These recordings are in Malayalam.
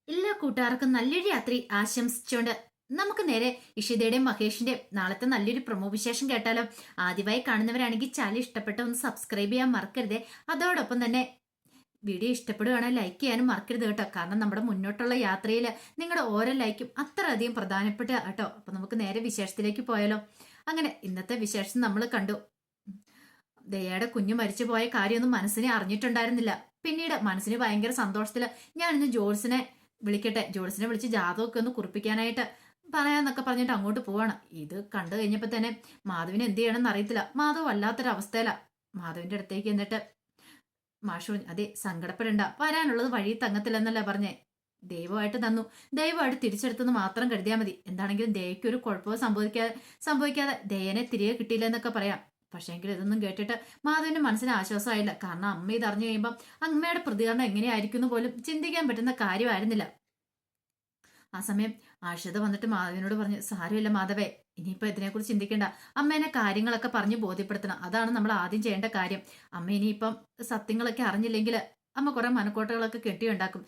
എല്ലാ കൂട്ടുകാർക്കും നല്ലൊരു രാത്രി ആശംസിച്ചുകൊണ്ട് നമുക്ക് നേരെ ഇഷിതയുടെയും മഹേഷിന്റെയും നാളത്തെ നല്ലൊരു പ്രൊമോ വിശേഷം കേട്ടാലോ. ആദ്യമായി കാണുന്നവരാണെങ്കിൽ ചാനൽ ഇഷ്ടപ്പെട്ട ഒന്ന് സബ്സ്ക്രൈബ് ചെയ്യാൻ മറക്കരുതേ. അതോടൊപ്പം തന്നെ വീഡിയോ ഇഷ്ടപ്പെടുകയാണെങ്കിൽ ലൈക്ക് ചെയ്യാനും മറക്കരുത് കേട്ടോ. കാരണം നമ്മുടെ മുന്നോട്ടുള്ള യാത്രയിൽ നിങ്ങളുടെ ഓരോ ലൈക്കും അത്രയധികം പ്രധാനപ്പെട്ട കേട്ടോ. അപ്പൊ നമുക്ക് നേരെ വിശേഷത്തിലേക്ക് പോയാലോ. അങ്ങനെ ഇന്നത്തെ വിശേഷം നമ്മൾ കണ്ടു. ദയയുടെ കുഞ്ഞു മരിച്ചു പോയ കാര്യമൊന്നും മനസ്സിനെ അറിഞ്ഞിട്ടുണ്ടായിരുന്നില്ല. പിന്നീട് മനസ്സിന് ഭയങ്കര സന്തോഷത്തില് ഞാൻ ഇന്ന് ജോൾസിനെ വിളിക്കട്ടെ, ജോൾസിനെ വിളിച്ച് ജാതകമൊക്കെ ഒന്ന് കുറിപ്പിക്കാനായിട്ട് പറയാന്നൊക്കെ പറഞ്ഞിട്ട് അങ്ങോട്ട് പോവാണ്. ഇത് കണ്ടു കഴിഞ്ഞപ്പോ തന്നെ മാധവിന് എന്ത് ചെയ്യണമെന്ന് അറിയത്തില്ല. മാധവ് വല്ലാത്തൊരവസ്ഥയില. മാധവിന്റെ അടുത്തേക്ക് എന്നിട്ട് മാഷു അതെ സങ്കടപ്പെടണ്ട, വരാനുള്ളത് വഴി തങ്ങത്തില്ലെന്നല്ലേ പറഞ്ഞേ. ദൈവമായിട്ട് തന്നു, ദൈവമായിട്ട് തിരിച്ചെടുത്തെന്ന് മാത്രം കരുതിയാൽ മതി. എന്താണെങ്കിലും ദയയ്ക്ക് ഒരു കുഴപ്പമോ സംഭവിക്കാതെ ദയനെ തിരികെ കിട്ടിയില്ല എന്നൊക്കെ പറയാം. പക്ഷേങ്കിൽ ഇതൊന്നും കേട്ടിട്ട് മാധവന്റെ മനസ്സിന് ആശ്വാസമായില്ല. കാരണം അമ്മ ഇത് അറിഞ്ഞു കഴിയുമ്പം അമ്മയുടെ പ്രതികരണം എങ്ങനെയായിരിക്കും പോലും ചിന്തിക്കാൻ പറ്റുന്ന കാര്യമായിരുന്നില്ല. ആ സമയം ആഷിത വന്നിട്ട് മാധവനോട് പറഞ്ഞു, സാരമില്ല മാധവേ, ഇനിയിപ്പോ ഇതിനെക്കുറിച്ച് ചിന്തിക്കേണ്ട. അമ്മേനെ കാര്യങ്ങളൊക്കെ പറഞ്ഞ് ബോധ്യപ്പെടുത്തണം. അതാണ് നമ്മൾ ആദ്യം ചെയ്യേണ്ട കാര്യം. അമ്മ ഇനിയിപ്പം സത്യങ്ങളൊക്കെ അറിഞ്ഞില്ലെങ്കിൽ അമ്മ കുറെ മനക്കോട്ടകളൊക്കെ കെട്ടിയുണ്ടാക്കും.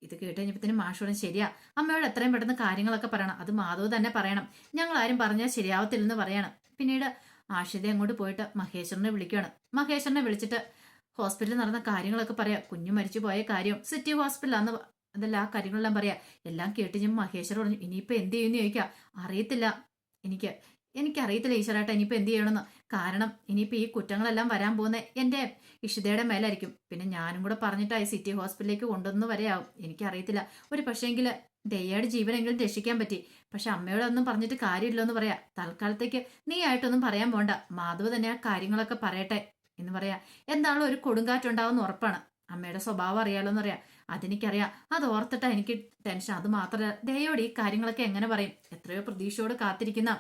ഇത് കേട്ട് കഴിഞ്ഞപ്പത്തിന് മാഷോടും ശരിയാ, അമ്മയോട് എത്രയും പെട്ടെന്ന് കാര്യങ്ങളൊക്കെ പറയണം. അത് മാധവ് തന്നെ പറയണം, ഞങ്ങൾ ആരും പറഞ്ഞാൽ ശരിയാവത്തില്ലെന്ന് പറയണം. പിന്നീട് ആഷിത അങ്ങോട്ട് പോയിട്ട് മഹേശ്വരനെ വിളിക്കുകയാണ്. മഹേശ്വരനെ വിളിച്ചിട്ട് ഹോസ്പിറ്റലിൽ നടന്ന കാര്യങ്ങളൊക്കെ പറയാം. കുഞ്ഞു മരിച്ചു പോയ കാര്യം സിറ്റി ഹോസ്പിറ്റലാന്ന് അതല്ല ആ കാര്യങ്ങളെല്ലാം പറയാ. എല്ലാം കേട്ട് ഞാൻ മഹേശ്വർ പറഞ്ഞു, ഇനിയിപ്പോ എന്ത് ചെയ്യുമെന്ന് ചോദിക്കുക. അറിയത്തില്ല, എനിക്ക് എനിക്കറിയത്തില്ല ഈശ്വരായിട്ട് ഇനിയിപ്പോ എന്ത് ചെയ്യണമെന്ന്. കാരണം ഇനിയിപ്പോ ഈ കുറ്റങ്ങളെല്ലാം വരാൻ പോകുന്ന എന്റെ ഇഷിതയുടെ മേലായിരിക്കും. പിന്നെ ഞാനും കൂടെ പറഞ്ഞിട്ടായി സിറ്റി ഹോസ്പിറ്റലിലേക്ക് കൊണ്ടുവന്ന് വരെയാവും. എനിക്കറിയത്തില്ല, ഒരു പക്ഷേങ്കിൽ ദയ്യയുടെ ജീവനെങ്കിലും രക്ഷിക്കാൻ പറ്റി. പക്ഷെ അമ്മയോടൊന്നും പറഞ്ഞിട്ട് കാര്യമില്ല എന്ന് പറയാ. തൽക്കാലത്തേക്ക് നീ ആയിട്ടൊന്നും പറയാൻ പോണ്ട, മാധവ് തന്നെ ആ കാര്യങ്ങളൊക്കെ പറയട്ടെ എന്ന് പറയാ. എന്താണല്ലോ ഒരു കൊടുങ്കാറ്റുണ്ടാവുന്ന ഉറപ്പാണ്. അമ്മയുടെ സ്വഭാവം അറിയാലോ എന്നറിയാം. അതെനിക്കറിയാം, അത് ഓർത്തിട്ടാ എനിക്ക് ടെൻഷൻ. അത് മാത്രമല്ല ദയോട് ഈ കാര്യങ്ങളൊക്കെ എങ്ങനെ പറയും. എത്രയോ പ്രതീക്ഷയോട് കാത്തിരിക്കുന്ന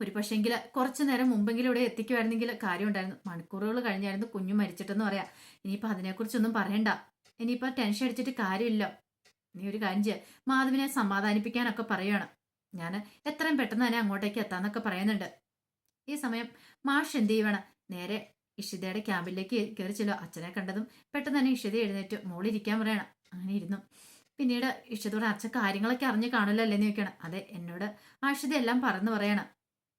ഒരു പക്ഷേങ്കിൽ കുറച്ചു നേരം മുമ്പെങ്കിലും ഇവിടെ എത്തിക്കുമായിരുന്നെങ്കിൽ കാര്യം ഉണ്ടായിരുന്നു. മണിക്കൂറുകൾ കഴിഞ്ഞായിരുന്നു കുഞ്ഞു മരിച്ചിട്ടെന്ന് പറയാം. ഇനിയിപ്പോ അതിനെക്കുറിച്ചൊന്നും പറയണ്ട, ഇനിയിപ്പോ ടെൻഷൻ അടിച്ചിട്ട് കാര്യമില്ല. നീ ഒരു കാര്യം ചെയ്യ, മാധവിനെ സമാധാനിപ്പിക്കാനൊക്കെ പറയുകയാണ്. ഞാൻ എത്രയും പെട്ടെന്ന് തന്നെ അങ്ങോട്ടേക്ക് എത്താന്നൊക്കെ പറയുന്നുണ്ട്. ഈ സമയം മാഷ് എന്ത് ചെയ്യുവാണ്, നേരെ ഇഷിതയുടെ ക്യാമ്പിലേക്ക് കയറി ചെല്ലുക. അച്ഛനെ കണ്ടതും പെട്ടെന്ന് തന്നെ ഇഷിത എഴുന്നേറ്റ് മോളിരിക്കാൻ പറയണം. അങ്ങനെ ഇരുന്നു. പിന്നീട് ഇഷിതയോട് അച്ഛൻ കാര്യങ്ങളൊക്കെ അറിഞ്ഞു കാണുമല്ലോ അല്ലേന്ന് ചോദിക്കണം. അതെ, എന്നോട് ആഷിത എല്ലാം പറഞ്ഞു പറയണം.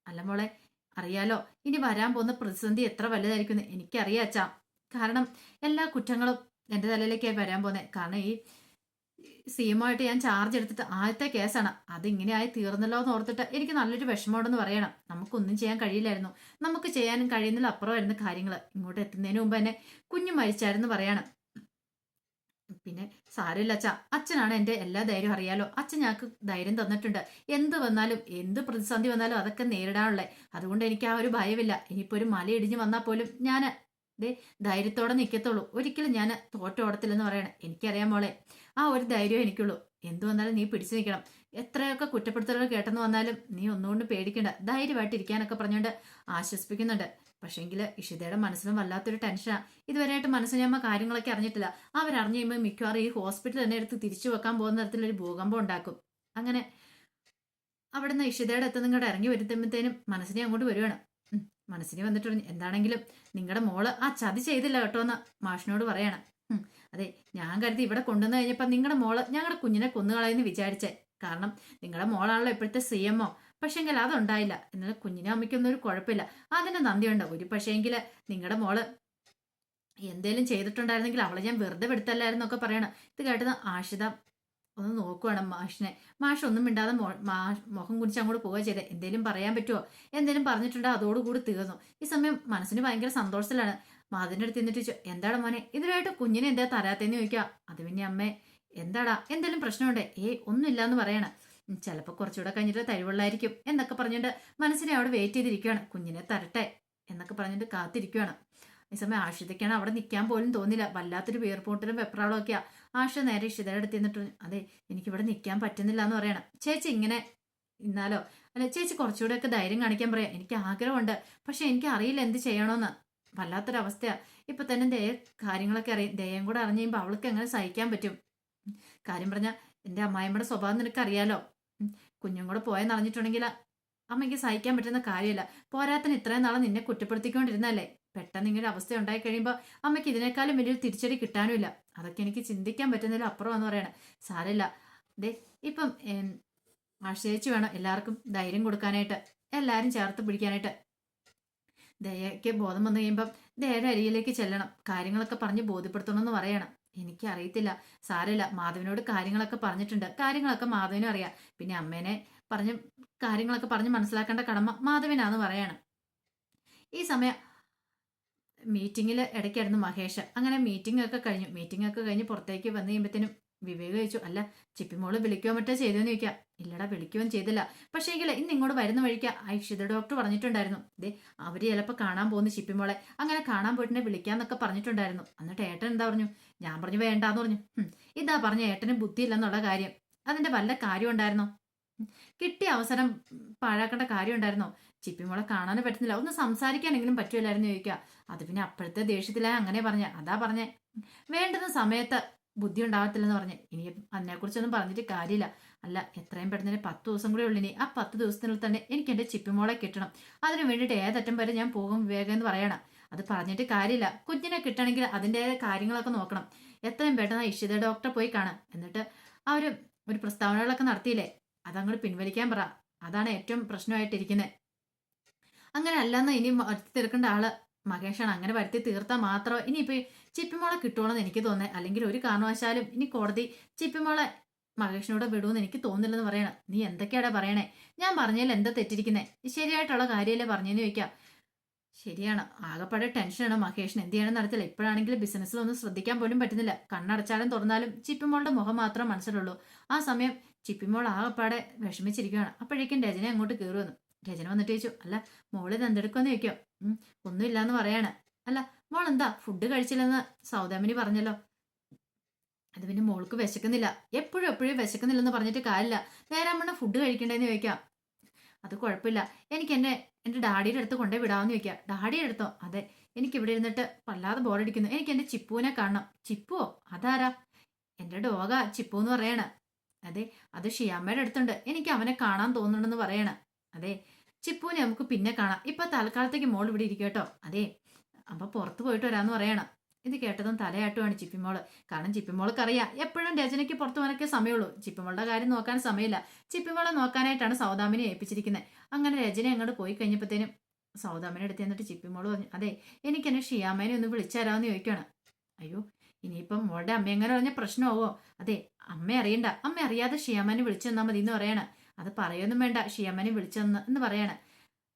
അല്ല മോളെ, അറിയാലോ ഇനി വരാൻ പോകുന്ന പ്രതിസന്ധി എത്ര വലുതായിരിക്കും എനിക്കറിയാം അച്ഛാ. കാരണം എല്ലാ കുറ്റങ്ങളും എന്റെ തലയിലേക്കായി വരാൻ പോകുന്നത്. കാരണം ഈ സിഎമ്മായിട്ട് ഞാൻ ചാർജ് എടുത്തിട്ട് ആദ്യത്തെ കേസാണ്. അത് ഇങ്ങനെയായി തീർന്നല്ലോ എന്ന് ഓർത്തിട്ട് എനിക്ക് നല്ലൊരു വിഷമമുണ്ടെന്ന് പറയണം. നമുക്കൊന്നും ചെയ്യാൻ കഴിയില്ലായിരുന്നു, നമുക്ക് ചെയ്യാനും കഴിയുന്നില്ല അപ്പുറമായിരുന്നു കാര്യങ്ങൾ. ഇങ്ങോട്ട് എത്തുന്നതിന് മുമ്പ് തന്നെ കുഞ്ഞു മരിച്ചായിരുന്നു പറയണം. പിന്നെ സാരമില്ല അച്ഛ, അച്ഛനാണ് എന്റെ എല്ലാ ധൈര്യം അറിയാലോ. അച്ഛൻ ഞങ്ങൾക്ക് ധൈര്യം തന്നിട്ടുണ്ട്. എന്ത് വന്നാലും എന്ത് പ്രതിസന്ധി വന്നാലും അതൊക്കെ നേരിടാനുള്ളേ. അതുകൊണ്ട് എനിക്ക് ആ ഒരു ഭയമില്ല. ഇനിയിപ്പോ ഒരു മല ഇടിഞ്ഞു വന്നാൽ പോലും ഞാൻ ദേ ധൈര്യത്തോടെ നിൽക്കത്തുള്ളൂ. ഒരിക്കലും ഞാൻ തോറ്റോടത്തില്ലെന്ന് പറയണേ. എനിക്കറിയാം മോളെ, ആ ഒരു ധൈര്യം എനിക്കുള്ളൂ. എന്തു വന്നാലും നീ പിടിച്ചു നിൽക്കണം. എത്രയൊക്കെ കുറ്റപ്പെടുത്തലുകൾ കേട്ടെന്ന് വന്നാലും നീ ഒന്നുകൊണ്ട് പേടിക്കണ്ട, ധൈര്യമായിട്ട് ഇരിക്കാനൊക്കെ പറഞ്ഞുകൊണ്ട് ആശ്വസിപ്പിക്കുന്നുണ്ട്. പക്ഷേങ്കിൽ ഇഷിതയുടെ മനസ്സിലും വല്ലാത്തൊരു ടെൻഷനാ. ഇതുവരെയായിട്ട് മനസ്സിന് അമ്മ കാര്യങ്ങളൊക്കെ അറിഞ്ഞിട്ടില്ല. അവരറിഞ്ഞു കഴിയുമ്പോൾ മിക്കവാറും ഈ ഹോസ്പിറ്റൽ തന്നെ എടുത്ത് തിരിച്ചു വെക്കാൻ പോകുന്ന തരത്തിലൊരു ഭൂകമ്പം ഉണ്ടാക്കും. അങ്ങനെ അവിടുന്ന് ഇഷിതയുടെ അടുത്ത് നിങ്ങളുടെ ഇറങ്ങി വരുത്തുമ്പോഴത്തേനും മനസ്സിനെ അങ്ങോട്ട് വരുവാണ്. മനസ്സിനെ വന്നിട്ട് പറഞ്ഞു, എന്താണെങ്കിലും നിങ്ങളുടെ മോള് ആ ചതി ചെയ്തില്ല കേട്ടോ എന്ന് മാഷിനോട് പറയാണ്. അതെ, ഞാൻ കരുതി ഇവിടെ കൊണ്ടുവന്നു കഴിഞ്ഞപ്പോൾ നിങ്ങളുടെ മോള് ഞങ്ങളുടെ കുഞ്ഞിനെ കൊന്നുകളയെന്ന് വിചാരിച്ചേ. കാരണം നിങ്ങളുടെ മോളാണല്ലോ ഇപ്പോഴത്തെ CMO. പക്ഷെങ്കിൽ അതുണ്ടായില്ല. എന്നാൽ കുഞ്ഞിനെ അമ്മയ്ക്കൊന്നും ഒരു കുഴപ്പമില്ല, അതിന് നന്ദിയുണ്ട്. ഒരു പക്ഷേങ്കിൽ നിങ്ങളുടെ മോള് എന്തേലും ചെയ്തിട്ടുണ്ടായിരുന്നെങ്കിൽ അവളെ ഞാൻ വെറുതെ വിടുത്തല്ലായിരുന്നൊക്കെ പറയണം. ഇത് കേട്ടത് ആഷിത ഒന്ന് നോക്കുവാണ് മാഷിനെ. മാഷ് ഒന്നും മിണ്ടാതെ മുഖം കുനിച്ച് അങ്ങോട്ട് പോവുക ചെയ്തേ. എന്തേലും പറയാൻ പറ്റുമോ? എന്തേലും പറഞ്ഞിട്ടുണ്ടോ അതോടുകൂടി തീർന്നു. ഈ സമയം മനസ്സിന് ഭയങ്കര സന്തോഷത്തിലാണ്. മാതിന്റെ അടുത്ത് എന്നിട്ട് ചോദിച്ചു, എന്താടാ മോനെ ഇതിനായിട്ട് കുഞ്ഞിനെ എന്താ തരാത്തേന്ന് ചോദിക്കുക. അത് പിന്നെ അമ്മേ എന്താടാ എന്തേലും പ്രശ്നമുണ്ടേ? ഒന്നുമില്ല എന്ന് പറയണം. ചിലപ്പോൾ കുറച്ചുകൂടെ കഴിഞ്ഞിട്ട് തരുവുള്ളായിരിക്കും എന്നൊക്കെ പറഞ്ഞിട്ട് മനസ്സിനെ അവിടെ വെയിറ്റ് ചെയ്തിരിക്കുകയാണ്. കുഞ്ഞിനെ തരട്ടെ എന്നൊക്കെ പറഞ്ഞിട്ട് കാത്തിരിക്കുകയാണ്. ഈ സമയം ആഷിതയ്ക്കാണ് അവിടെ നിൽക്കാൻ പോലും തോന്നില്ല. വല്ലാത്തൊരു വീർപ്പൂട്ടലും വെപ്രാളും ഒക്കെയാ. ആഷ നേരെ ഇഷിതയുടെ അടുത്ത് നിന്നിട്ട്, അതെ എനിക്കിവിടെ നിൽക്കാൻ പറ്റുന്നില്ല എന്ന് പറയണം. ചേച്ചി ഇങ്ങനെ ഇന്നാലോ, അല്ല ചേച്ചി കുറച്ചുകൂടെ ഒക്കെ ധൈര്യം കാണിക്കാൻ പറയാം. എനിക്ക് ആഗ്രഹമുണ്ട്, പക്ഷെ എനിക്ക് അറിയില്ല എന്ത് ചെയ്യണമെന്ന്. വല്ലാത്തൊരവസ്ഥയാ. ഇപ്പൊ തന്നെ ദയ കാര്യങ്ങളൊക്കെ അറിയും. ദയം കൂടെ അറിഞ്ഞു കഴിയുമ്പോൾ അവൾക്ക് എങ്ങനെ സഹിക്കാൻ പറ്റും? കാര്യം പറഞ്ഞ എന്റെ അമ്മായിമ്മയുടെ സ്വഭാവം നിനക്ക് അറിയാലോ. കുഞ്ഞും കൂടെ പോയെന്ന് അറിഞ്ഞിട്ടുണ്ടെങ്കിൽ അമ്മയ്ക്ക് സഹിക്കാൻ പറ്റുന്ന കാര്യമില്ല. പോരാത്തിന് ഇത്രയും നാളെ നിന്നെ കുറ്റപ്പെടുത്തിക്കൊണ്ടിരുന്നല്ലേ. പെട്ടെന്ന് ഇങ്ങനെ അവസ്ഥ ഉണ്ടായി കഴിയുമ്പോൾ അമ്മയ്ക്ക് ഇതിനേക്കാളും വലിയൊരു തിരിച്ചടി കിട്ടാനുമില്ല. അതൊക്കെ എനിക്ക് ചിന്തിക്കാൻ പറ്റുന്നതിൽ അപ്പുറമെന്ന് പറയണേ. സാരമില്ല, ദേ ഇപ്പം ആശ്രയിച്ച് വേണം എല്ലാവർക്കും ധൈര്യം കൊടുക്കാനായിട്ട്, എല്ലാവരും ചേർത്ത് പിടിക്കാനായിട്ട്. ദയയ്ക്ക് ബോധം വന്നു കഴിയുമ്പം ദയയുടെ അരികിലേക്ക് ചെല്ലണം, കാര്യങ്ങളൊക്കെ പറഞ്ഞ് ബോധ്യപ്പെടുത്തണമെന്ന് പറയണം. എനിക്കറിയത്തില്ല, സാരമില്ല, മാധവനോട് കാര്യങ്ങളൊക്കെ പറഞ്ഞിട്ടുണ്ട്, കാര്യങ്ങളൊക്കെ മാധവനും അറിയാം. പിന്നെ അമ്മേനെ പറഞ്ഞ് കാര്യങ്ങളൊക്കെ പറഞ്ഞ് മനസ്സിലാക്കേണ്ട കടമ മാധവനാന്ന് പറയാണ്. ഈ സമയം മീറ്റിങ്ങിൽ ഇടയ്ക്കായിരുന്നു മഹേഷ്. അങ്ങനെ മീറ്റിംഗ് ഒക്കെ കഴിഞ്ഞ് പുറത്തേക്ക് വന്നു കഴിയുമ്പോഴത്തേനും വിവേക് ചോദിച്ചു, അല്ല ചിപ്പിമോള് വിളിക്കുകയോ മറ്റോ ചെയ്തോന്ന് ചോദിക്കാം. ഇല്ലടാ, വിളിക്കുകയും ചെയ്തില്ല. പക്ഷേ എങ്കിൽ ഇന്ന് ഇങ്ങോട്ട് വരുന്ന വഴിക്ക് ഐഷിത ഡോക്ടർ പറഞ്ഞിട്ടുണ്ടായിരുന്നു, ദേ അവര് ചിലപ്പോൾ കാണാൻ പോകുന്നു ചിപ്പിമോളെ, അങ്ങനെ കാണാൻ പോയിട്ടുണ്ടെ വിളിക്കാന്നൊക്കെ പറഞ്ഞിട്ടുണ്ടായിരുന്നു. എന്നിട്ട് ഏട്ടൻ എന്താ പറഞ്ഞു? ഞാൻ പറഞ്ഞു വേണ്ടാന്ന് പറഞ്ഞു. ഇതാ പറഞ്ഞ ഏട്ടന് ബുദ്ധിയില്ലെന്നുള്ള കാര്യം. അതിന്റെ വല്ല കാര്യം ഉണ്ടായിരുന്നോ? കിട്ടിയ അവസരം പാഴാക്കേണ്ട കാര്യം ഉണ്ടായിരുന്നോ? ചിപ്പിമോളെ കാണാനും പറ്റുന്നില്ല, ഒന്ന് സംസാരിക്കാനെങ്കിലും പറ്റുമല്ലായിരുന്നു ചോദിക്കുക. അത് പിന്നെ അപ്പോഴത്തെ ദേഷ്യത്തിലാ അങ്ങനെ പറഞ്ഞ, അതാ പറഞ്ഞേ വേണ്ടുന്ന സമയത്ത് ബുദ്ധി ഉണ്ടാകത്തില്ലെന്ന് പറഞ്ഞ്. ഇനി അതിനെക്കുറിച്ചൊന്നും പറഞ്ഞിട്ട് കാര്യമില്ല. അല്ല, എത്രയും പെട്ടെന്ന് 10 ദിവസം കൂടെ ഉള്ളിനി, ആ 10 ദിവസത്തിനുള്ളിൽ തന്നെ എനിക്ക് എൻ്റെ ചിപ്പിമോളെ കിട്ടണം. അതിനു വേണ്ടിയിട്ട് ഏതറ്റം വരെ ഞാൻ പോകും വിവേകം എന്ന് പറയണം. അത് പറഞ്ഞിട്ട് കാര്യമില്ല, കുഞ്ഞിനെ കിട്ടണമെങ്കിൽ അതിൻ്റെ കാര്യങ്ങളൊക്കെ നോക്കണം. എത്രയും പെട്ടെന്ന് ഇഷിത ഡോക്ടറെ പോയി കാണാം. എന്നിട്ട് ആ ഒരു പ്രസ്താവനകളൊക്കെ നടത്തിയില്ലേ, അതങ്ങോട്ട് പിൻവലിക്കാൻ പറ. അതാണ് ഏറ്റവും പ്രശ്നമായിട്ടിരിക്കുന്നത്. അങ്ങനെ അല്ലെന്ന് ഇനി വരുത്തി തീർക്കേണ്ട ആള് മഹേഷാണ്. അങ്ങനെ വരുത്തി തീർത്താൽ മാത്രമേ ഇനിയിപ്പോൾ ചിപ്പിമോളെ കിട്ടുള്ളൂന്ന് എനിക്ക് തോന്നുന്നത്. അല്ലെങ്കിൽ ഒരു കാരണവശാലും ഇനി കോടതി ചിപ്പിമോളെ മഹേഷിനോട് വിടുമെന്ന് എനിക്ക് തോന്നുന്നില്ലെന്ന് പറയണം. നീ എന്തൊക്കെയാടാ പറയണേ? ഞാൻ പറഞ്ഞതിൽ എന്താ തെറ്റിരിക്കുന്നേ? ശരിയായിട്ടുള്ള കാര്യമല്ലേ പറഞ്ഞെന്ന് ചോദിക്കാം. ശരിയാണ്, ആകെപ്പാടെ ടെൻഷനാണ് മഹേഷിന്, എന്ത് ചെയ്യണമെന്ന് അറിയത്തില്ല. ഇപ്പോഴാണെങ്കിൽ ബിസിനസ്സിലൊന്നും ശ്രദ്ധിക്കാൻ പോലും പറ്റുന്നില്ല. കണ്ണടച്ചാലും തുറന്നാലും ചിപ്പിമോളുടെ മുഖം മാത്രം മനസ്സിലുള്ളൂ. ആ സമയം ചിപ്പിമോൾ ആകെപ്പാടെ വിഷമിച്ചിരിക്കുകയാണ്. അപ്പോഴേക്കും രചന അങ്ങോട്ട് കയറി വന്നു. രചന വന്നിട്ട് ചോദിച്ചു, അല്ല മോള് ഇത് എന്തെടുക്കുമെന്ന് ചോദിക്കും. ഒന്നുമില്ലാന്ന് പറയാണ്. അല്ല മോൾ എന്താ ഫുഡ് കഴിച്ചില്ലെന്ന് സൗദാമിനി പറഞ്ഞല്ലോ, അത് പിന്നെ മോൾക്ക് വിശക്കുന്നില്ല. എപ്പോഴും വിശക്കുന്നില്ലെന്ന് പറഞ്ഞിട്ട് കാര്യമില്ല, നേരാമണ്ണം ഫുഡ് കഴിക്കണ്ടേന്ന് ചോദിക്കാം. അത് കുഴപ്പമില്ല, എനിക്ക് എൻ്റെ ഡാഡിയുടെ അടുത്ത് കൊണ്ടുപോയി വിടാമെന്ന് ചോദിക്കാം. ഡാഡിയുടെ അടുത്തോ? അതെ, എനിക്ക് ഇവിടെ ഇരുന്നിട്ട് വല്ലാതെ ബോറടിക്കുന്നു, എനിക്ക് എൻ്റെ ചിപ്പുവിനെ കാണണം. ചിപ്പുവോ? അതാരാ? എൻ്റെ ഡോഗാ ചിപ്പു എന്ന് പറയണ. അതെ, അത് ഷിയാമ്മയുടെ അടുത്തുണ്ട്, എനിക്ക് അവനെ കാണാൻ തോന്നുന്നുണ്ടെന്ന് പറയണ. അതെ, ചിപ്പുവിനെ നമുക്ക് പിന്നെ കാണാം, ഇപ്പൊ തൽക്കാലത്തേക്ക് മോൾ ഇവിടെ ഇരിക്കട്ടോ. അതെ, അപ്പൊ പുറത്ത് പോയിട്ട് വരാമെന്ന് പറയണം. ഇത് കേട്ടതും തലയാട്ടുവാണ് ചിപ്പിമോള്. കാരണം ചിപ്പിമോൾക്കറിയാം എപ്പോഴും രചനയ്ക്ക് പുറത്തു പോകാനൊക്കെ സമയമുള്ളൂ, ചിപ്പിമോളുടെ കാര്യം നോക്കാൻ സമയമില്ല. ചിപ്പിമോളെ നോക്കാനായിട്ടാണ് സൗദാമിനെ ഏൽപ്പിച്ചിരിക്കുന്നത്. അങ്ങനെ രചന അങ്ങോട്ട് പോയി കഴിഞ്ഞപ്പോഴത്തേനും സൗദാമിനെ അടുത്ത് എന്നിട്ട് ചിപ്പിമോള് പറഞ്ഞു, അതെ എനിക്ക് എന്നെ ഷിയാമ്മേനെ ഒന്ന് വിളിച്ചുതരാമെന്ന് ചോദിക്കുകയാണ്. അയ്യോ, ഇനിയിപ്പം മോളുടെ അമ്മ എങ്ങനെ പറഞ്ഞ പ്രശ്നമാവോ? അതെ, അമ്മ അറിയണ്ട, അമ്മ അറിയാതെ ഷിയാമ്മനെ വിളിച്ചു തന്നാൽ മതി എന്ന് പറയണ. അത് പറയൊന്നും വേണ്ട, ഷിയാമ്മനെ വിളിച്ചെന്ന് എന്ന് പറയണ.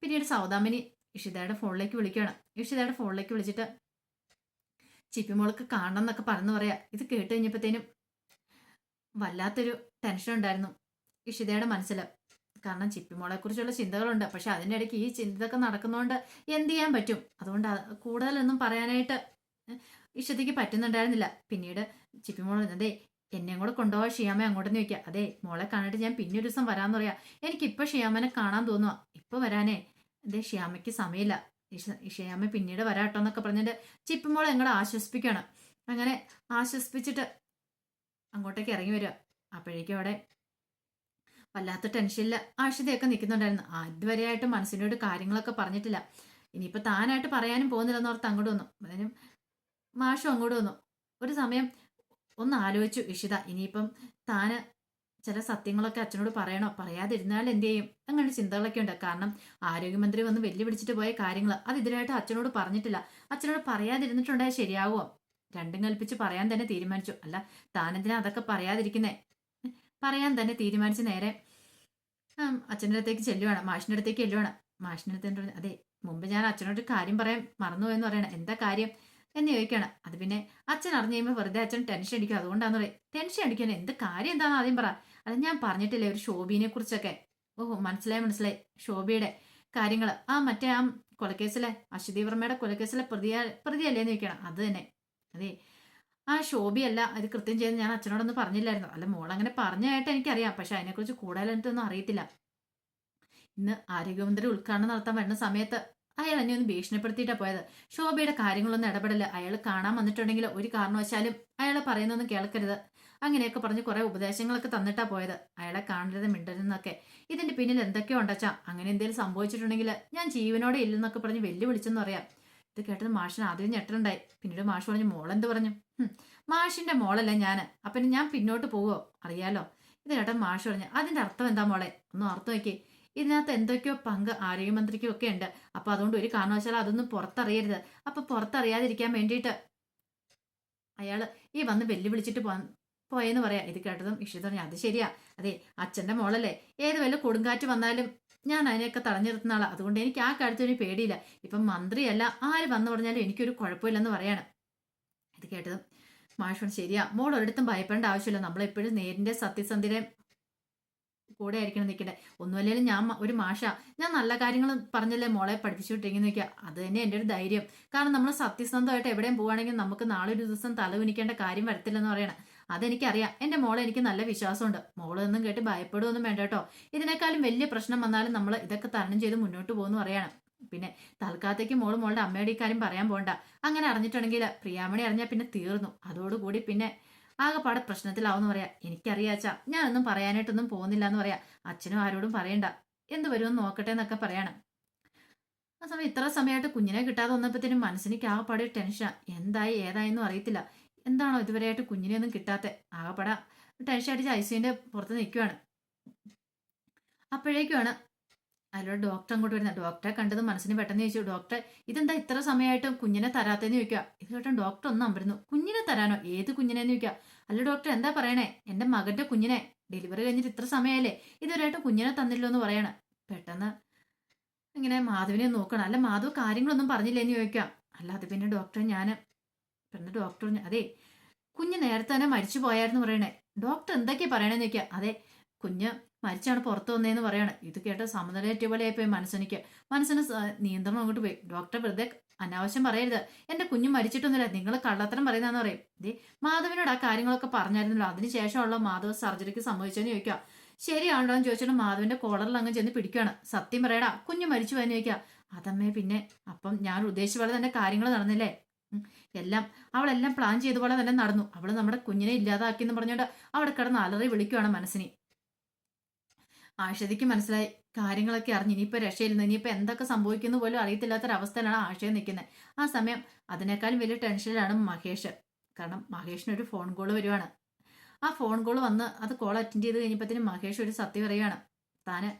പിന്നീട് സൗദാമിനി ഇഷിതയുടെ ഫോണിലേക്ക് വിളിക്കുകയാണ്. ഇഷിതയുടെ ഫോണിലേക്ക് വിളിച്ചിട്ട് ചിപ്പിമോൾക്ക് കാണണം എന്നൊക്കെ പറഞ്ഞു പറയാ. ഇത് കേട്ട് കഴിഞ്ഞപ്പോഴത്തേനും വല്ലാത്തൊരു ടെൻഷൻ ഉണ്ടായിരുന്നു ഇഷിതയുടെ മനസ്സിൽ. കാരണം ചിപ്പിമോളെ കുറിച്ചുള്ള ചിന്തകളുണ്ട്. പക്ഷെ അതിൻ്റെ ഇടയ്ക്ക് ഈ ചിന്തയൊക്കെ നടക്കുന്നതുകൊണ്ട് എന്ത് ചെയ്യാൻ പറ്റും? അതുകൊണ്ട് കൂടുതലൊന്നും പറയാനായിട്ട് ഇഷിതയ്ക്ക് പറ്റുന്നുണ്ടായിരുന്നില്ല. പിന്നീട് ചിപ്പിമോൾ അതെ എന്നെയും കൂടെ കൊണ്ടുപോകാൻ ഷിയാമ്മ അങ്ങോട്ടെന്ന് ചോദിക്കുക. അതെ, മോളെ കണ്ടിട്ട് ഞാൻ പിന്നെ ഒരു ദിവസം വരാമെന്ന് പറയാം, എനിക്കിപ്പോൾ ഷിയാമ്മനെ കാണാൻ തോന്നുക, ഇപ്പോൾ വരാനേ. അതെ, ഷിയാമ്മയ്ക്ക് സമയമില്ല, ഷിയാമ്മ പിന്നീട് വരാട്ടോ എന്നൊക്കെ പറഞ്ഞിട്ട് ചിപ്പിമോളെ ഞങ്ങളെ ആശ്വസിപ്പിക്കുകയാണ്. അങ്ങനെ ആശ്വസിപ്പിച്ചിട്ട് അങ്ങോട്ടേക്ക് ഇറങ്ങി വരിക. അപ്പോഴേക്കും അവിടെ വല്ലാത്ത ടെൻഷനിൽ ആഷിതയൊക്കെ നിൽക്കുന്നുണ്ടായിരുന്നു. ഇതുവരെയായിട്ട് മനസ്സിനോട് കാര്യങ്ങളൊക്കെ പറഞ്ഞിട്ടില്ല, ഇനിയിപ്പോൾ താനായിട്ട് പറയാനും പോകുന്നില്ലെന്ന് ഓർത്ത് അങ്ങോട്ട് വന്നു. അതിനും മാഷും അങ്ങോട്ട് വന്നു. ഒരു സമയം ഒന്ന് ആലോചിച്ചു ഇഷിത, ഇനിയിപ്പം താന് ചില സത്യങ്ങളൊക്കെ അച്ഛനോട് പറയണോ, പറയാതിരുന്നാൽ എന്ത് ചെയ്യും, അങ്ങനെ ചിന്തകളൊക്കെ ഉണ്ട്. കാരണം ആരോഗ്യമന്ത്രി വന്ന് വെല്ലുവിളിച്ചിട്ട് പോയ കാര്യങ്ങൾ അത് ഇതിനായിട്ട് അച്ഛനോട് പറഞ്ഞിട്ടില്ല. അച്ഛനോട് പറയാതിരുന്നിട്ടുണ്ടായാൽ ശരിയാവുമോ? രണ്ടും കൽപ്പിച്ച് പറയാൻ തന്നെ തീരുമാനിച്ചു. അല്ല, താനെന്തിനാ അതൊക്കെ പറയാതിരിക്കുന്നേ? പറയാൻ തന്നെ തീരുമാനിച്ച് നേരെ അച്ഛൻ്റെ അടുത്തേക്ക് ചെല്ലുവാണ്, മാഷിൻ്റെ അടുത്തേക്ക് ചെല്ലുവാണ്. മാഷിൻ്റെ അടുത്ത് അതെ, മുമ്പ് ഞാൻ അച്ഛനോട് കാര്യം പറയാൻ മറന്നു എന്ന് പറയണം, എന്താ കാര്യം എന്ന് ചോദിക്കുകയാണ്. അത് പിന്നെ അച്ഛൻ അറിഞ്ഞു കഴിയുമ്പോൾ വെറുതെ അച്ഛൻ ടെൻഷൻ അടിക്കും, അതുകൊണ്ടാന്ന് പറയും. ടെൻഷൻ അടിക്കാൻ എന്ത് കാര്യം എന്താണെന്ന് ആദ്യം പറ. അത് ഞാൻ പറഞ്ഞിട്ടില്ലേ ഒരു ശോഭീനെ കുറിച്ചൊക്കെ? ഓഹോ, മനസ്സിലായി, ശോഭയുടെ കാര്യങ്ങൾ. മറ്റേ കൊലക്കേസിലെ അശ്വതി വർമ്മയുടെ കൊലക്കേസിലെ പ്രതിയല്ലേന്ന് ചോദിക്കണം. അത് തന്നെ, അതെ ശോഭിയല്ല അത് കൃത്യം ചെയ്ത് ഞാൻ അച്ഛനോടൊന്നും പറഞ്ഞില്ലായിരുന്നു. അല്ല, മോളങ്ങനെ പറഞ്ഞായിട്ട് എനിക്കറിയാം, പക്ഷെ അതിനെക്കുറിച്ച് കൂടുതൽ എനിക്കൊന്നും അറിയത്തില്ല. ഇന്ന് ആരോഗ്യമന്ത്രി ഉദ്ഘാടനം നടത്താൻ വരുന്ന സമയത്ത് അയാൾ എന്നെ ഒന്ന് ഭീഷണിപ്പെടുത്തിയിട്ടാണ് പോയത്. ശോഭയുടെ കാര്യങ്ങളൊന്നും ഇടപെടില്ല, അയാൾ കാണാൻ വന്നിട്ടുണ്ടെങ്കിൽ ഒരു കാരണവശാലും അയാളെ പറയുന്നൊന്നും കേൾക്കരുത്, അങ്ങനെയൊക്കെ പറഞ്ഞ് കുറെ ഉപദേശങ്ങളൊക്കെ തന്നിട്ടാ പോയത്. അയാളെ കാണരുത്, മിണ്ടരുതെന്നൊക്കെ. ഇതിന്റെ പിന്നിൽ എന്തൊക്കെയോ ഉണ്ടച്ചാ, അങ്ങനെ എന്തെങ്കിലും സംഭവിച്ചിട്ടുണ്ടെങ്കിൽ ഞാൻ ജീവനോടെ ഇല്ലെന്നൊക്കെ പറഞ്ഞ് വെല്ലുവിളിച്ചെന്ന് പറയാം. ഇത് കേട്ടത് മാഷിന് ആദ്യം ഞെട്ടലുണ്ടായി. പിന്നീട് മാഷ് പറഞ്ഞു, മോളെന്ത് പറഞ്ഞു? മാഷിന്റെ മോളല്ല ഞാൻ, അപ്പം ഞാൻ പിന്നോട്ട് പോവോ? അറിയാലോ. ഇത് കേട്ടത് മാഷ് പറഞ്ഞു, അതിന്റെ അർത്ഥം എന്താ മോളെ? ഒന്ന് ഓർത്ത് നോക്കി. ഇതിനകത്ത് എന്തൊക്കെയോ പങ്ക് ആരോഗ്യമന്ത്രിക്കും ഒക്കെ ഉണ്ട്. അപ്പൊ അതുകൊണ്ട് ഒരു കാരണവശാലും അതൊന്നും പുറത്തറിയരുത്. അപ്പൊ പുറത്തറിയാതിരിക്കാൻ വേണ്ടിയിട്ട് അയാള് ഈ വന്ന് വെല്ലുവിളിച്ചിട്ട് പോയെന്ന് പറയാ. ഇത് കേട്ടതും ഇഷിത പറഞ്ഞു, അത് ശരിയാ. അതെ, അച്ഛന്റെ മോളല്ലേ, ഏത് വല്ല കൊടുങ്കാറ്റ് വന്നാലും ഞാൻ അതിനെയൊക്കെ തടഞ്ഞു നിർത്തുന്ന ആളാ. അതുകൊണ്ട് എനിക്ക് ആ കാര്യത്തിനൊരു പേടിയില്ല. ഇപ്പം മന്ത്രിയല്ല, ആര് വന്നു പറഞ്ഞാലും എനിക്കൊരു കുഴപ്പമില്ലെന്ന് പറയാണ്. ഇത് കേട്ടതും മാഷ് പറഞ്ഞു, ശരിയാ മോൾ ഒരിടത്തും ഭയപ്പെടേണ്ട ആവശ്യമില്ല. നമ്മളെപ്പോഴും നേരിന്റെ സത്യസന്ധിയുടെ കൂടെ ആയിരിക്കണം നിൽക്കട്ടെ. ഒന്നുമല്ലെങ്കിലും ഞാൻ ഒരു മാഷ, ഞാൻ നല്ല കാര്യങ്ങൾ പറഞ്ഞല്ലേ മോളെ പഠിപ്പിച്ചുവിട്ടിരിക്കുന്നു നിൽക്കുക. അത് തന്നെ എൻ്റെ ഒരു ധൈര്യം. കാരണം നമ്മൾ സത്യസന്ധമായിട്ട് എവിടെയും പോവുകയാണെങ്കിൽ നമുക്ക് നാളെ ഒരു ദിവസം തലകുനിക്കേണ്ട കാര്യം വരത്തില്ലെന്ന് പറയണം. അതെനിക്കറിയാം. എൻ്റെ മോളെ എനിക്ക് നല്ല വിശ്വാസമുണ്ട്. മോളൊന്നും കേട്ട് ഭയപ്പെടുകയൊന്നും വേണ്ട കേട്ടോ. ഇതിനേക്കാളും വലിയ പ്രശ്നം വന്നാലും നമ്മൾ ഇതൊക്കെ തരണം ചെയ്ത് മുന്നോട്ട് പോകുന്നു പറയണം. പിന്നെ തൽക്കാലത്തേക്ക് മോളുടെ അമ്മയുടെ ഈ കാര്യം പറയാൻ പോകണ്ട. അങ്ങനെ അറിഞ്ഞിട്ടുണ്ടെങ്കിൽ പ്രിയാമണി അറിഞ്ഞാൽ പിന്നെ തീർന്നു. അതോടുകൂടി പിന്നെ ആകെപ്പാടെ പ്രശ്നത്തിലാവുമെന്ന് പറയാം. എനിക്കറിയാച്ചാ, ഞാനൊന്നും പറയാനായിട്ടൊന്നും പോകുന്നില്ല എന്ന് പറയാം. അച്ഛനും ആരോടും പറയണ്ട, എന്ത് വരുമെന്ന് നോക്കട്ടെ എന്നൊക്കെ പറയണം. ആ സമയം ഇത്ര സമയമായിട്ട് കുഞ്ഞിനെ കിട്ടാതെ വന്നപ്പോഴത്തേനും മനസ്സിനിക്ക് ആകെപ്പാടെ ടെൻഷൻ. എന്തായി ഏതായെന്നും അറിയത്തില്ല. എന്താണോ ഇതുവരെയായിട്ട് കുഞ്ഞിനെ ഒന്നും കിട്ടാത്ത? ആകെപ്പാടെ ടെൻഷൻ അടിച്ച് ഐസിയുന്റെ പുറത്ത് നിൽക്കുവാണ്. അപ്പോഴേക്കുമാണ് അതിലൂടെ ഡോക്ടർ അങ്ങോട്ട് വരുന്നത്. ഡോക്ടറെ കണ്ടത് മനസ്സിന് പെട്ടെന്ന് ചോദിച്ചു, ഡോക്ടർ ഇതെന്താ ഇത്ര സമയമായിട്ടും കുഞ്ഞിനെ തരാത്തേന്ന് ചോദിക്കുക. ഇത് കേട്ടോ ഡോക്ടർ ഒന്നും അമ്പരുന്നു. കുഞ്ഞിനെ തരാനോ? ഏത് കുഞ്ഞിനെന്ന് ചോദിക്കുക. അല്ല ഡോക്ടർ എന്താ പറയണേ? എന്റെ മകന്റെ കുഞ്ഞിനെ, ഡെലിവറി കഴിഞ്ഞിട്ട് ഇത്ര സമയമായില്ലേ, ഇതുവരെയായിട്ടും കുഞ്ഞിനെ തന്നില്ലോ എന്ന് പറയാണ്. പെട്ടെന്ന് ഇങ്ങനെ മാധവിനെ നോക്കണം. അല്ല മാധവ് കാര്യങ്ങളൊന്നും പറഞ്ഞില്ലേന്ന് ചോദിക്കാം. അല്ല അത് പിന്നെ ഡോക്ടർ ഞാൻ പെട്ടെന്ന് ഡോക്ടർ അതെ കുഞ്ഞ് നേരത്തെ തന്നെ മരിച്ചു പോയായിരുന്നു പറയണേ. ഡോക്ടർ എന്തൊക്കെയാ പറയണേന്ന് ചോദിക്കുക. അതെ, കുഞ്ഞ് മരിച്ചാണ് പുറത്തു വന്നതെന്ന് പറയാണ്. ഇത് കേട്ട് സമനിലേറ്റ പോലെ ആയിപ്പോയി മനസ്സിന് നിയന്ത്രണം അങ്ങോട്ട് പോയി. ഡോക്ടർ വെറുതെ അനാവശ്യം പറയരുത്, എന്റെ കുഞ്ഞ് മരിച്ചിട്ടൊന്നുമില്ല, നിങ്ങൾ കള്ളത്തരം പറയുന്നതെന്ന് പറയും. ദേ മാധവിനോട് ആ കാര്യങ്ങളൊക്കെ പറഞ്ഞായിരുന്നല്ലോ, അതിനുശേഷമുള്ള മാധവ് സർജറിക്ക് സംഭവിച്ചെന്ന് ചോദിക്കുക. ശരിയാണോ എന്ന് ചോദിച്ചിട്ട് മാധവിന്റെ കോളറിൽ അങ്ങ് ചെന്ന് പിടിക്കുകയാണ്. സത്യം പറയടാ, കുഞ്ഞ് മരിച്ചു പോയെന്ന് ചോദിക്കുക. അതമ്മേ പിന്നെ അപ്പം ഞാൻ ഉദ്ദേശിച്ച പോലെ തന്നെ കാര്യങ്ങൾ നടന്നില്ലേ? എല്ലാം അവളെല്ലാം പ്ലാൻ ചെയ്ത പോലെ തന്നെ നടന്നു. അവള് നമ്മുടെ കുഞ്ഞിനെ ഇല്ലാതാക്കി എന്ന് പറഞ്ഞുകൊണ്ട് അവിടെ കിടന്ന് അലറി വിളിക്കുവാണ് മനസ്സിനെ. ആഷതിക്ക് മനസ്സിലായി കാര്യങ്ങളൊക്കെ അറിഞ്ഞ് ഇനിയിപ്പോൾ രക്ഷയില്ലെന്ന്, ഇനിയിപ്പോൾ എന്തൊക്കെ സംഭവിക്കുന്നു പോലും അറിയത്തില്ലാത്തൊരവസ്ഥയിലാണ് ആഷയെ നിൽക്കുന്നത്. ആ സമയം അതിനേക്കാളും വലിയ ടെൻഷനിലാണ് മഹേഷ്. കാരണം മഹേഷിനൊരു ഫോൺ കോൾ വരുവാണ്. ആ ഫോൺ കോൾ വന്ന് അത് കോൾ അറ്റൻഡ് ചെയ്ത് കഴിഞ്ഞപ്പോഴത്തേനും മഹേഷ് ഒരു സത്യം പറയുകയാണ്. താന്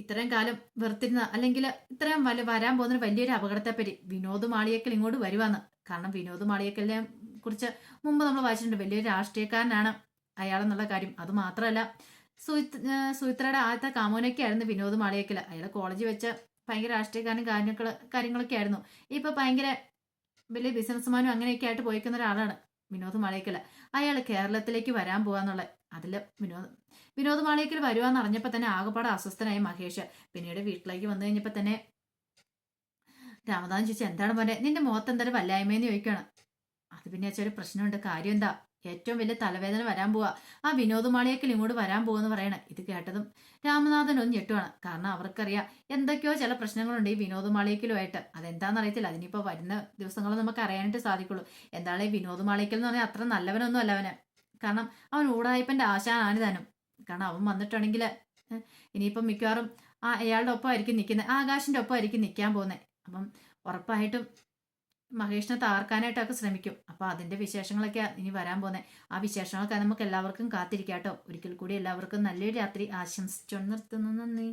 ഇത്രയും കാലം വെറുത്തിരുന്ന, അല്ലെങ്കിൽ ഇത്രയും വരാൻ പോകുന്ന വലിയൊരു അപകടത്തെപ്പറ്റി വിനോദ് മാളിയേക്കൽ ഇങ്ങോട്ട് വരുവാന്ന്. കാരണം വിനോദ് മാളിയേക്കലിനെ കുറിച്ച് മുമ്പ് നമ്മൾ വായിച്ചിട്ടുണ്ട്, വലിയൊരു രാഷ്ട്രീയക്കാരനാണ് അയാളെന്നുള്ള കാര്യം. അത് മാത്രമല്ല സുമിത്രയുടെ ആദ്യത്തെ കാമോനൊക്കെ ആയിരുന്നു വിനോദ് മാളിയേക്കൽ. അയാൾ കോളേജിൽ വെച്ച് ഭയങ്കര രാഷ്ട്രീയക്കാരനും കാര്യങ്ങളൊക്കെ ആയിരുന്നു. ഇപ്പൊ ഭയങ്കര വലിയ ബിസിനസ്മാനും അങ്ങനെയൊക്കെ ആയിട്ട് പോയിക്കുന്ന ഒരാളാണ് വിനോദ് മാളിയേക്കൽ. അയാൾ കേരളത്തിലേക്ക് വരാൻ പോവാന്നുള്ള അതില് വിനോദ് മാളിയേക്കൽ വരുവാന്ന് അറിഞ്ഞപ്പോ തന്നെ ആകെപ്പാടെ അസ്വസ്ഥനായി മഹേഷ്. പിന്നീട് വീട്ടിലേക്ക് വന്നു കഴിഞ്ഞപ്പോ തന്നെ രാമദാൻ ചോദിച്ചു, എന്താണ് മോനെ നിന്റെ മുഖത്ത് എന്തൊരു വല്ലായ്മയെന്ന് ചോദിക്കണം. അത് പിന്നെ വെച്ചൊരു പ്രശ്നമുണ്ട്. കാര്യം എന്താ? ഏറ്റവും വലിയ തലവേദന വരാൻ പോവാ, ആ വിനോദ് മാളിയേക്കൽ ഇങ്ങോട്ട് വരാൻ പോവെന്ന് പറയണേ. ഇത് കേട്ടതും രാമനാഥൻ ഒന്ന് ഞെട്ടുവാണ്. കാരണം അവർക്കറിയാം എന്തൊക്കെയോ ചില പ്രശ്നങ്ങളുണ്ട് ഈ വിനോദ് മാളിയേക്കലുമായിട്ട്. അതെന്താണെന്ന് അറിയത്തില്ല, അതിനിപ്പോ വരുന്ന ദിവസങ്ങൾ നമുക്ക് അറിയാനായിട്ട് സാധിക്കുള്ളൂ. എന്താണ് ഈ വിനോദ് മാളിയേക്കൽ എന്ന് പറഞ്ഞാൽ അത്ര നല്ലവനൊന്നും അല്ല അവന്. കാരണം അവൻ ഊടായ്പന്റെ ആശാനാണ് താനും. കാരണം അവൻ വന്നിട്ടുണ്ടെങ്കിൽ ഇനിയിപ്പം മിക്കവാറും അയാളുടെ ഒപ്പമായിരിക്കും നിൽക്കുന്നത്, ആകാശിന്റെ ഒപ്പമായിരിക്കും നിൽക്കാൻ പോകുന്നത്. അപ്പം ഉറപ്പായിട്ടും മഹേഷിനെ താർക്കാനായിട്ടൊക്കെ ശ്രമിക്കും. അപ്പൊ അതിന്റെ വിശേഷങ്ങളൊക്കെ ഇനി വരാൻ പോകുന്നത്. ആ വിശേഷങ്ങളൊക്കെ നമുക്ക് എല്ലാവർക്കും കാത്തിരിക്കാട്ടോ. ഒരിക്കൽ കൂടി എല്ലാവർക്കും നല്ലൊരു രാത്രി ആശംസിച്ചു നിർത്തുന്നു. നന്ദി.